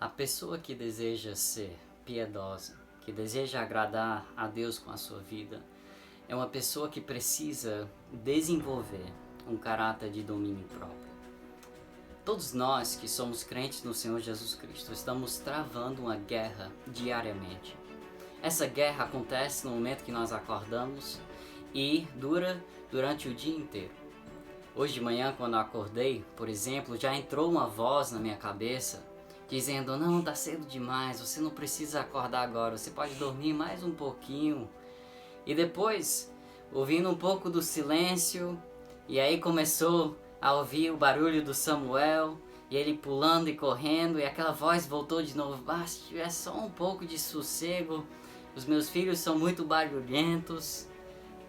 A pessoa que deseja ser piedosa, que deseja agradar a Deus com a sua vida, é uma pessoa que precisa desenvolver um caráter de domínio próprio. Todos nós que somos crentes no Senhor Jesus Cristo estamos travando uma guerra diariamente. Essa guerra acontece no momento que nós acordamos e dura durante o dia inteiro. Hoje de manhã, quando eu acordei, por exemplo, já entrou uma voz na minha cabeça dizendo: não, tá cedo demais, você não precisa acordar agora, você pode dormir mais um pouquinho. E depois, ouvindo um pouco do silêncio, e aí começou a ouvir o barulho do Samuel, e ele pulando e correndo, e aquela voz voltou de novo: se tiver só um pouco de sossego, os meus filhos são muito barulhentos,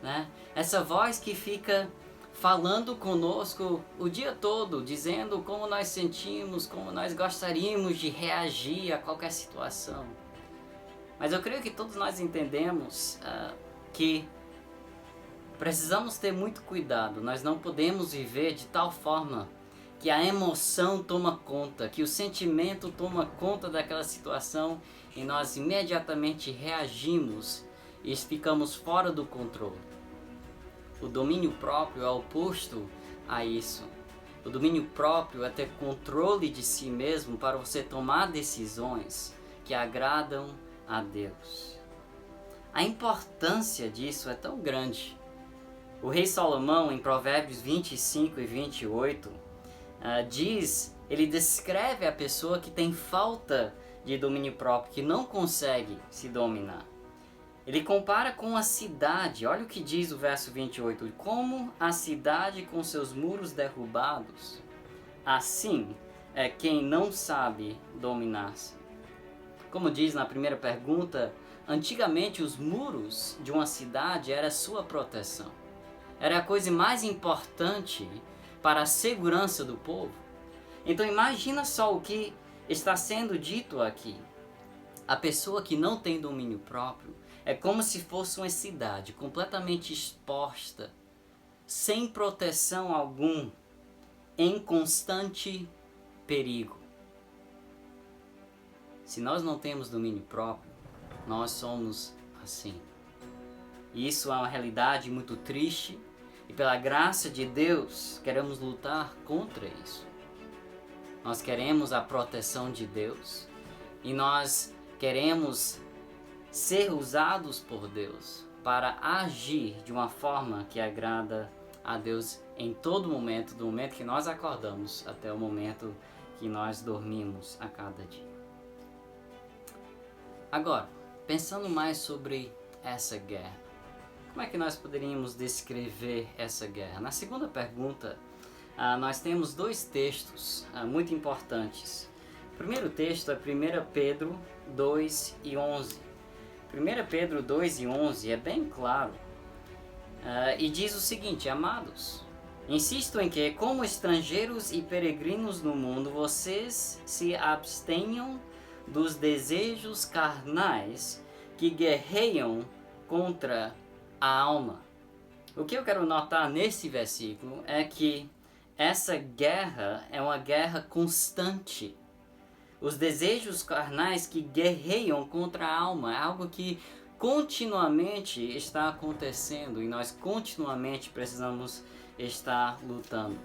né? Essa voz que fica falando conosco o dia todo, dizendo como nós sentimos, como nós gostaríamos de reagir a qualquer situação. Mas eu creio que todos nós entendemos que precisamos ter muito cuidado. Nós não podemos viver de tal forma que a emoção toma conta, que o sentimento toma conta daquela situação e nós imediatamente reagimos e ficamos fora do controle. O domínio próprio é oposto a isso. O domínio próprio é ter controle de si mesmo para você tomar decisões que agradam a Deus. A importância disso é tão grande. O rei Salomão, em Provérbios 25 e 28, ele descreve a pessoa que tem falta de domínio próprio, que não consegue se dominar. Ele compara com a cidade, olha o que diz o verso 28, como a cidade com seus muros derrubados, assim é quem não sabe dominar-se. Como diz na primeira pergunta, antigamente os muros de uma cidade era a sua proteção. Era a coisa mais importante para a segurança do povo. Então imagina só o que está sendo dito aqui. A pessoa que não tem domínio próprio é como se fosse uma cidade completamente exposta, sem proteção alguma, em constante perigo. Se nós não temos domínio próprio, nós somos assim. E isso é uma realidade muito triste e pela graça de Deus queremos lutar contra isso. Nós queremos a proteção de Deus e nós queremos ser usados por Deus para agir de uma forma que agrada a Deus em todo momento, do momento que nós acordamos até o momento que nós dormimos a cada dia. Agora, pensando mais sobre essa guerra, como é que nós poderíamos descrever essa guerra? Na segunda pergunta, nós temos dois textos muito importantes. O primeiro texto é 1 Pedro 2 e 11. 1 Pedro 2 e 11 é bem claro e diz o seguinte: amados, insisto em que, como estrangeiros e peregrinos no mundo, vocês se abstenham dos desejos carnais que guerreiam contra a alma. O que eu quero notar nesse versículo é que essa guerra é uma guerra constante. Os desejos carnais que guerreiam contra a alma é algo que continuamente está acontecendo e nós continuamente precisamos estar lutando.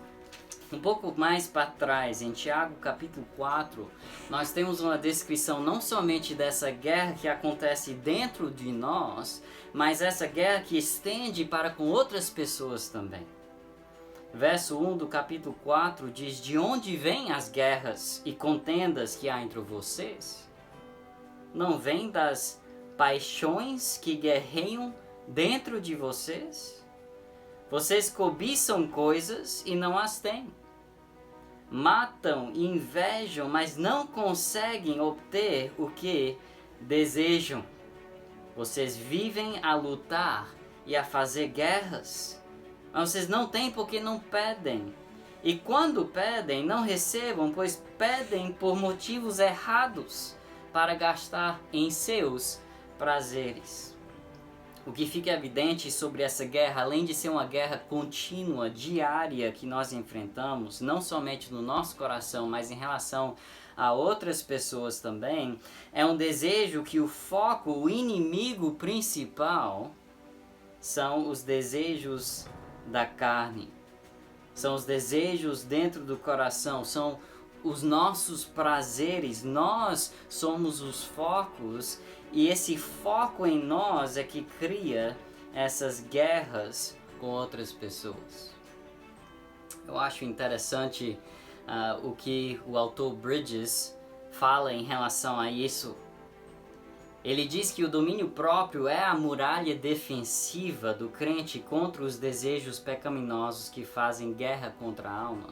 Um pouco mais para trás, em Tiago capítulo 4, nós temos uma descrição não somente dessa guerra que acontece dentro de nós, mas essa guerra que estende para com outras pessoas também. Verso 1 do capítulo 4 diz: de onde vêm as guerras e contendas que há entre vocês? Não vêm das paixões que guerreiam dentro de vocês? Vocês cobiçam coisas e não as têm. Matam e invejam, mas não conseguem obter o que desejam. Vocês vivem a lutar e a fazer guerras, mas vocês não têm porque não pedem. E quando pedem, não recebam, pois pedem por motivos errados para gastar em seus prazeres. o que fica evidente sobre essa guerra, além de ser uma guerra contínua, diária que nós enfrentamos, não somente no nosso coração, mas em relação a outras pessoas também, é um desejo que o foco, o inimigo principal, são os desejos da carne. São os desejos dentro do coração, são os nossos prazeres. Nós somos os focos e esse foco em nós é que cria essas guerras com outras pessoas. Eu acho interessante o que o autor Bridges fala em relação a isso. Ele diz que o domínio próprio é a muralha defensiva do crente contra os desejos pecaminosos que fazem guerra contra a alma.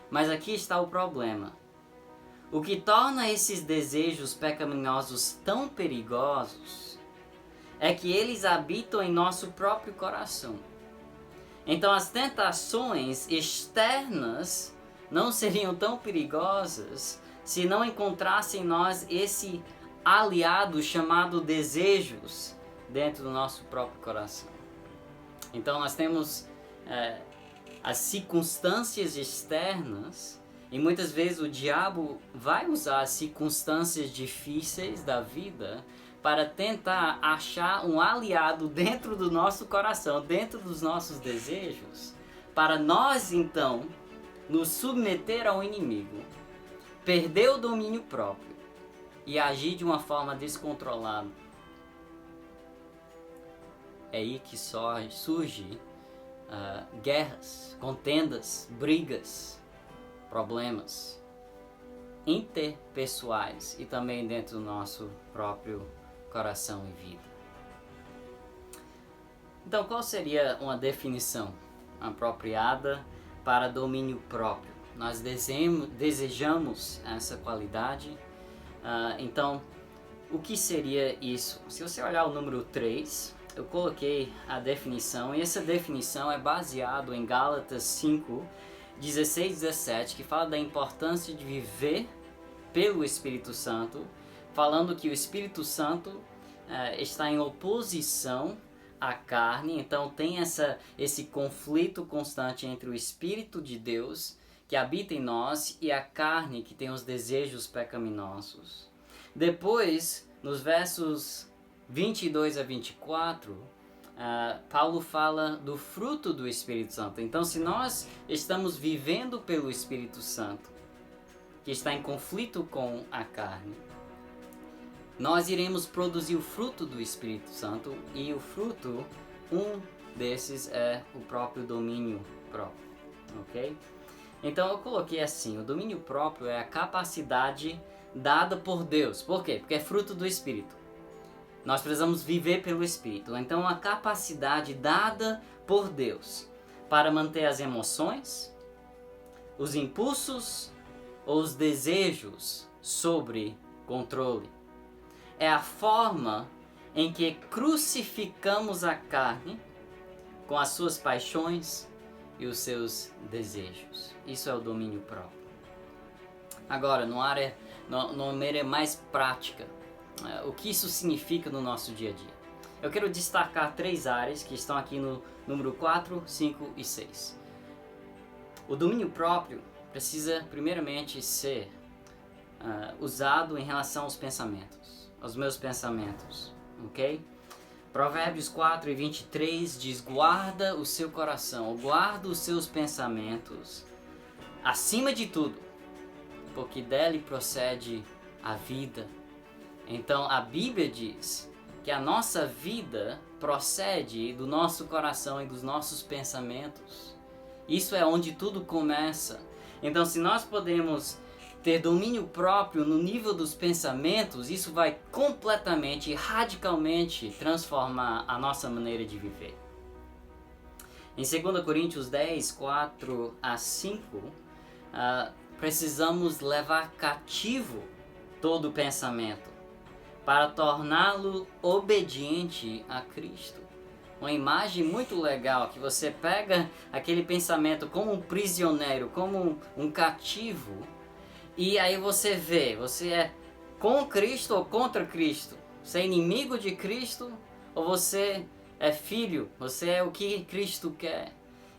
Mas aqui está o problema. O que torna esses desejos pecaminosos tão perigosos é que eles habitam em nosso próprio coração. Então as tentações externas não seriam tão perigosas se não encontrassem em nós esse aliado chamado desejos dentro do nosso próprio coração. Então nós temos as circunstâncias externas e muitas vezes o diabo vai usar as circunstâncias difíceis da vida para tentar achar um aliado dentro do nosso coração, dentro dos nossos desejos, para nós então nos submeter ao inimigo, perder o domínio próprio e agir de uma forma descontrolada. É aí que só surge guerras, contendas, brigas, problemas interpessoais e também dentro do nosso próprio coração e vida. Então, qual seria uma definição apropriada para domínio próprio? Nós desejamos essa qualidade. Então, o que seria isso? Se você olhar o número 3, eu coloquei a definição, e essa definição é baseada em Gálatas 5, 16 e 17, que fala da importância de viver pelo Espírito Santo, falando que o Espírito Santo está em oposição à carne, então tem esse conflito constante entre o Espírito de Deus, que habita em nós, e a carne, que tem os desejos pecaminosos. Depois, nos versos 22 a 24, Paulo fala do fruto do Espírito Santo. Então, se nós estamos vivendo pelo Espírito Santo, que está em conflito com a carne, nós iremos produzir o fruto do Espírito Santo, e o fruto, um desses é o próprio domínio próprio, ok? Então eu coloquei assim, o domínio próprio é a capacidade dada por Deus. Por quê? Porque é fruto do Espírito. Nós precisamos viver pelo Espírito. Então a capacidade dada por Deus para manter as emoções, os impulsos ou os desejos sob controle. É a forma em que crucificamos a carne com as suas paixões e os seus desejos. Isso é o domínio próprio. Agora, numa maneira mais prática, o que isso significa no nosso dia a dia? Eu quero destacar 3 áreas que estão aqui no número 4, 5 e 6. O domínio próprio precisa primeiramente ser usado em relação aos pensamentos, aos meus pensamentos, ok? Provérbios 4 e 23 diz: guarda o seu coração, guarda os seus pensamentos, acima de tudo, porque dele procede a vida. Então a Bíblia diz que a nossa vida procede do nosso coração e dos nossos pensamentos. Isso é onde tudo começa. Então, se nós podemos ter domínio próprio no nível dos pensamentos, isso vai completamente e radicalmente transformar a nossa maneira de viver. Em 2 Coríntios 10, 4 a 5, precisamos levar cativo todo pensamento para torná-lo obediente a Cristo. Uma imagem muito legal, que você pega aquele pensamento como um prisioneiro, como um cativo, e aí você vê, você é com Cristo ou contra Cristo? Você é inimigo de Cristo ou você é filho, você é o que Cristo quer.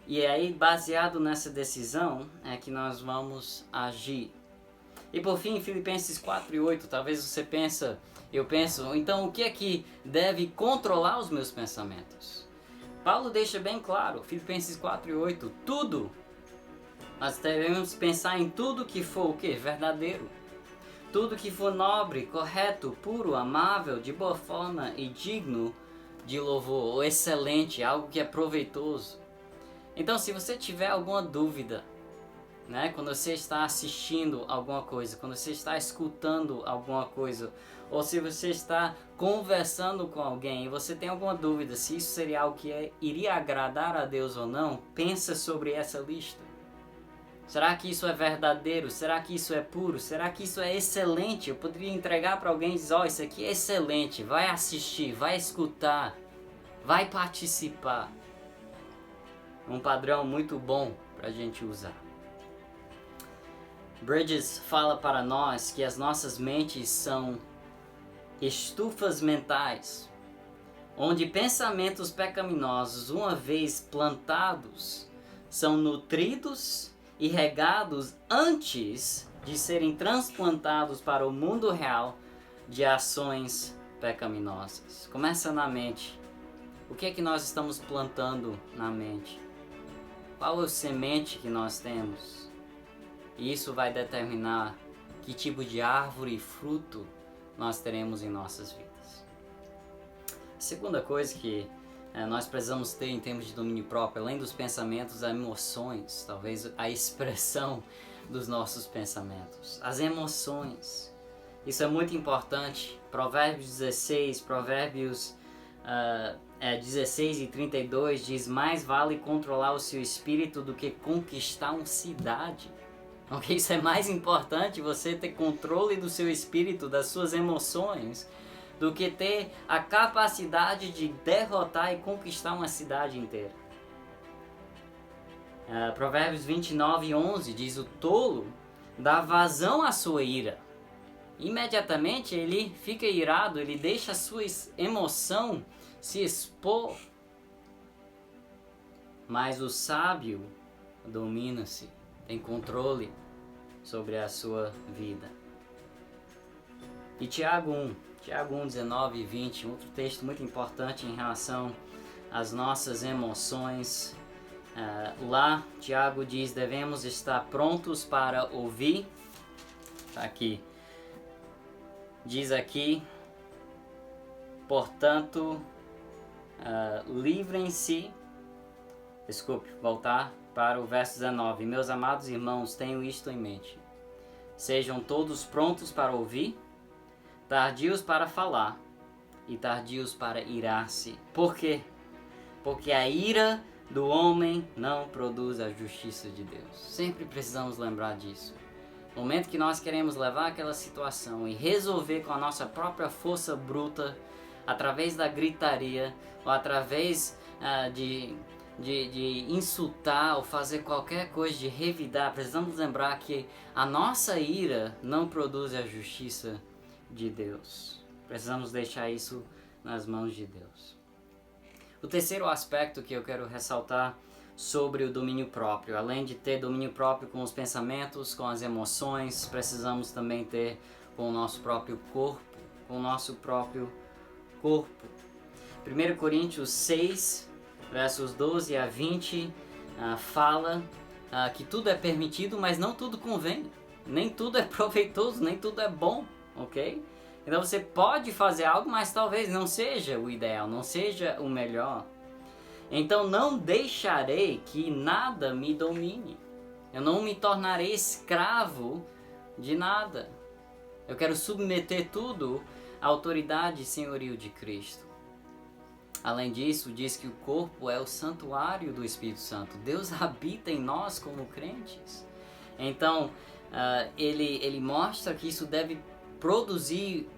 E aí, baseado nessa decisão, é que nós vamos agir. E por fim, Filipenses 4:8, talvez você eu penso, então o que é que deve controlar os meus pensamentos? Paulo deixa bem claro, Filipenses 4:8, tudo. Nós devemos pensar em tudo que for o quê? Verdadeiro. Tudo que for nobre, correto, puro, amável, de boa forma e digno de louvor, ou excelente, algo que é proveitoso. Então, se você tiver alguma dúvida, né, quando você está assistindo alguma coisa, quando você está escutando alguma coisa, ou se você está conversando com alguém e você tem alguma dúvida se isso seria algo que iria agradar a Deus ou não, pensa sobre essa lista. Será que isso é verdadeiro? Será que isso é puro? Será que isso é excelente? Eu poderia entregar para alguém e dizer, isso aqui é excelente, vai assistir, vai escutar, vai participar. Um padrão muito bom para a gente usar. Bridges fala para nós que as nossas mentes são estufas mentais, onde pensamentos pecaminosos, uma vez plantados, são nutridos e regados antes de serem transplantados para o mundo real de ações pecaminosas. Começa na mente. O que é que nós estamos plantando na mente? Qual é a semente que nós temos? E isso vai determinar que tipo de árvore e fruto nós teremos em nossas vidas. A segunda coisa que nós precisamos ter em termos de domínio próprio, além dos pensamentos, as emoções, talvez a expressão dos nossos pensamentos. As emoções. Isso é muito importante. Provérbios 16, Provérbios 16:32 diz: mais vale controlar o seu espírito do que conquistar uma cidade. Okay? Isso é mais importante, você ter controle do seu espírito, das suas emoções, do que ter a capacidade de derrotar e conquistar uma cidade inteira. Provérbios 29:11 diz: o tolo dá vazão à sua ira. Imediatamente ele fica irado, ele deixa a sua emoção se expor. Mas o sábio domina-se, tem controle sobre a sua vida. E Tiago 1, 19 e 20, outro texto muito importante em relação às nossas emoções. Lá, Tiago diz, devemos estar prontos para ouvir. Aqui, diz aqui, portanto, livrem-se, voltar para o verso 19. Meus amados irmãos, tenham isto em mente. Sejam todos prontos para ouvir, tardios para falar e tardios para irar-se. Por quê? Porque a ira do homem não produz a justiça de Deus. Sempre precisamos lembrar disso. No momento que nós queremos levar aquela situação e resolver com a nossa própria força bruta, através da gritaria ou através de insultar ou fazer qualquer coisa, de revidar, precisamos lembrar que a nossa ira não produz a justiça de Deus. Precisamos deixar isso nas mãos de Deus. O terceiro aspecto que eu quero ressaltar sobre o domínio próprio, além de ter domínio próprio com os pensamentos, com as emoções, precisamos também ter com o nosso próprio corpo, com o nosso próprio corpo. 1 Coríntios 6, versos 12 a 20, fala que tudo é permitido, mas não tudo convém. Nem tudo é proveitoso, nem tudo é bom, ok? Então você pode fazer algo, mas talvez não seja o ideal, não seja o melhor. Então não deixarei que nada me domine. Eu não me tornarei escravo de nada. Eu quero submeter tudo à autoridade e senhorio de Cristo. Além disso, diz que o corpo é o santuário do Espírito Santo. Deus habita em nós como crentes. Então, ele mostra que isso deve produzir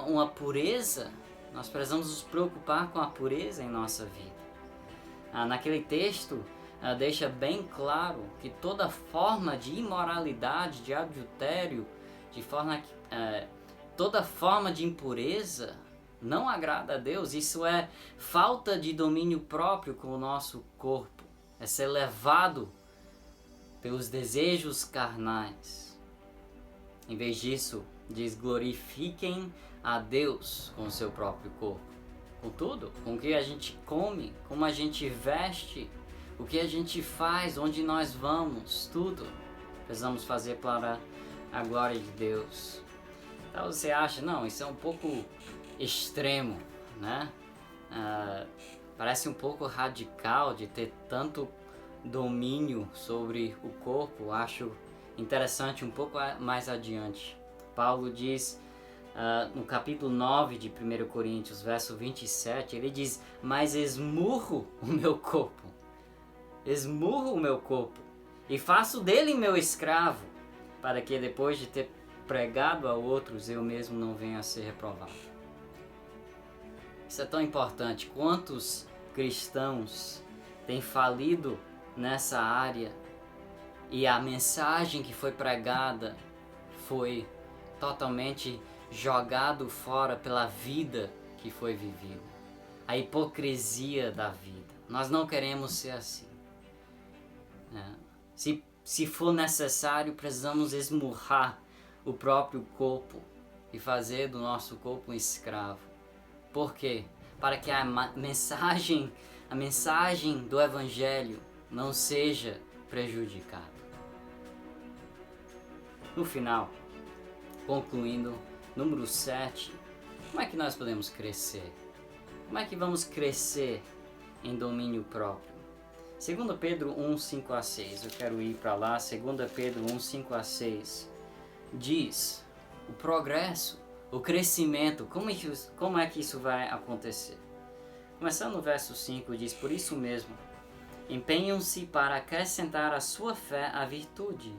uma pureza. Nós precisamos nos preocupar com a pureza em nossa vida. Naquele texto, deixa bem claro que toda forma de imoralidade, de adultério, toda forma de impureza não agrada a Deus. Isso é falta de domínio próprio com o nosso corpo. É ser levado pelos desejos carnais. Em vez disso, diz: glorifiquem a Deus com o seu próprio corpo. Com tudo, com o que a gente come, como a gente veste, o que a gente faz, onde nós vamos, tudo precisamos fazer para a glória de Deus. Então você acha, não, isso é um pouco extremo, né? Parece um pouco radical de ter tanto domínio sobre o corpo. Acho interessante um pouco mais adiante. Paulo diz no capítulo 9 de 1 Coríntios, verso 27, ele diz: mas esmurro o meu corpo e faço dele meu escravo, para que depois de ter pregado a outros, eu mesmo não venha a ser reprovado. Isso é tão importante. Quantos cristãos têm falido nessa área e a mensagem que foi pregada foi totalmente jogado fora pela vida que foi vivida. A hipocrisia da vida. Nós não queremos ser assim. Se for necessário, precisamos esmurrar o próprio corpo e fazer do nosso corpo um escravo. Por quê? Para que a mensagem do Evangelho não seja prejudicada. No final, concluindo, número 7, como é que nós podemos crescer? Como é que vamos crescer em domínio próprio? 2 Pedro 1, 5 a 6, eu quero ir para lá. 2 Pedro 1, 5 a 6, diz o progresso, o crescimento. Como é que isso vai acontecer? Começando no verso 5, diz: por isso mesmo, empenham-se para acrescentar à sua fé a virtude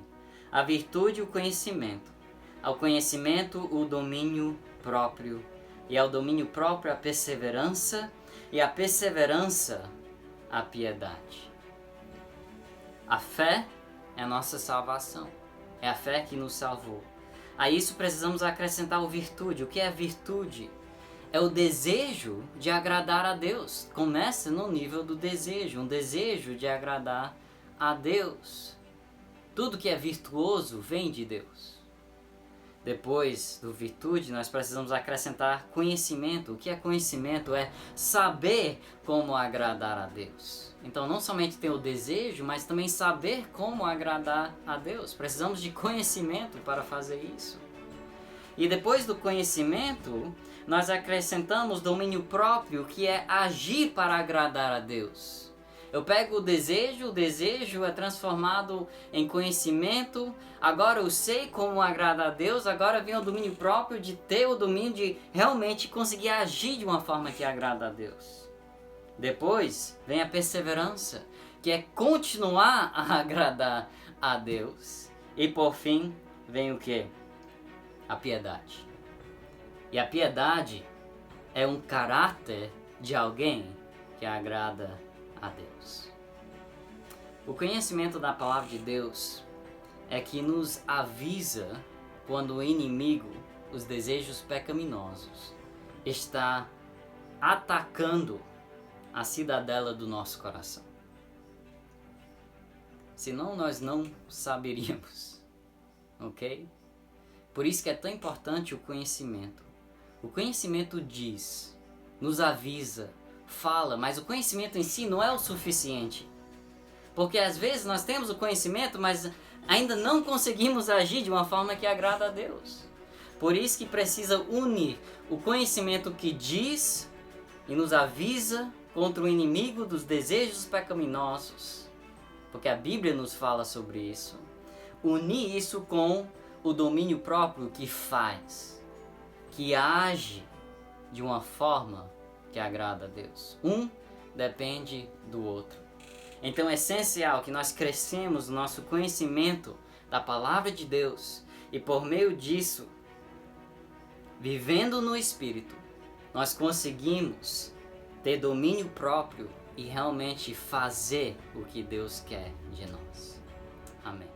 o conhecimento, ao conhecimento o domínio próprio, e ao domínio próprio a perseverança, e a perseverança a piedade. A fé é a nossa salvação, é a fé que nos salvou. A isso precisamos acrescentar a virtude. O que é virtude? É o desejo de agradar a Deus. Começa no nível do desejo, um desejo de agradar a Deus. Tudo que é virtuoso vem de Deus. Depois do virtude, nós precisamos acrescentar conhecimento. O que é conhecimento? É saber como agradar a Deus. Então, não somente ter o desejo, mas também saber como agradar a Deus. Precisamos de conhecimento para fazer isso. E depois do conhecimento, nós acrescentamos domínio próprio, que é agir para agradar a Deus. Eu pego o desejo é transformado em conhecimento, agora eu sei como agradar a Deus, agora vem o domínio próprio de ter o domínio de realmente conseguir agir de uma forma que agrada a Deus. Depois vem a perseverança, que é continuar a agradar a Deus. E por fim, vem o quê? A piedade. E a piedade é um caráter de alguém que agrada a Deus. O conhecimento da palavra de Deus é que nos avisa quando o inimigo, os desejos pecaminosos, está atacando a cidadela do nosso coração. Senão nós não saberíamos, ok? Por isso que é tão importante o conhecimento. O conhecimento diz, nos avisa, fala, mas o conhecimento em si não é o suficiente. Porque às vezes nós temos o conhecimento, mas ainda não conseguimos agir de uma forma que agrada a Deus. Por isso que precisa unir o conhecimento que diz e nos avisa contra o inimigo dos desejos pecaminosos. Porque a Bíblia nos fala sobre isso. Unir isso com o domínio próprio que faz, que age de uma forma que agrada a Deus. Um depende do outro. Então é essencial que nós crescemos no nosso conhecimento da palavra de Deus e por meio disso, vivendo no Espírito, nós conseguimos ter domínio próprio e realmente fazer o que Deus quer de nós. Amém.